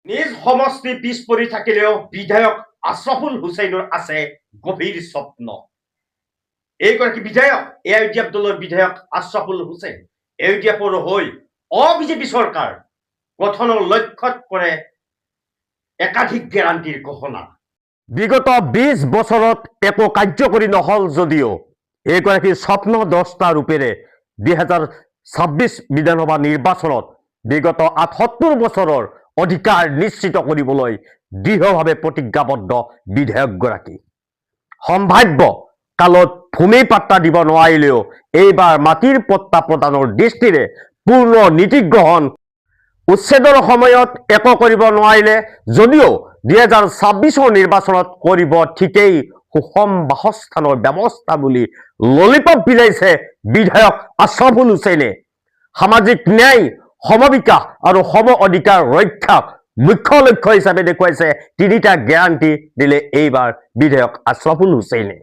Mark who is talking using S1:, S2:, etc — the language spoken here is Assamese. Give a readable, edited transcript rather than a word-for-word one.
S1: নিজ সমষ্টি পিছ পৰি থাকিলেও বিধায়ক আশ্ৰফুল হুছেইনৰ আছে গভীৰ স্বপ্ন। এইগৰাকী বিধায়ক এআইইউডিএফ দলৰ বিধায়ক আশ্ৰফুল হুছেইন এআইইউডিএফৰ হৈ অবিজেপি চৰকাৰ গঠনৰ লক্ষ্যত কৰে একাধিক গেৰাণ্টিৰ ঘোষণা। বিগত 20 বছৰত একো কাৰ্যকৰী নহল যদিও এইগৰাকী স্বপ্নদ্ৰষ্টা ৰূপেৰে 2026 বিধানসভা নিৰ্বাচনত বিগত 78 বছৰৰ অধিকাৰ নিশ্চিত কৰিবলৈ দৃঢ়ভাৱে প্ৰতিজ্ঞাবদ্ধ বিধায়কগৰাকী। সম্ভাৱ্য কালত ভূমি পাট্টা দিব নোৱাৰিলেও এইবাৰ মাটিৰ পট্টা প্ৰদানৰ দৃষ্টিৰে পূৰ্ণ নীতি গ্ৰহণ, উচ্ছেদৰ সময়ত একো কৰিব নোৱাৰিলে যদিও 2026 নিৰ্বাচনত কৰিব ঠিকেই সুষম বাসস্থানৰ ব্যৱস্থা বুলি ললিপপ বিলাইছে বিধায়ক আশ্ৰফুল হুছেইনে। সামাজিক ন্যায়, সমবিকাশ আৰু সম অধিকাৰ ৰক্ষাক মুখ্য লক্ষ্য হিচাপে দেখুৱাইছে তিনিটা গেৰাণ্টি দিলে এইবাৰ বিধায়ক আশ্ৰফুল হুছেইনে।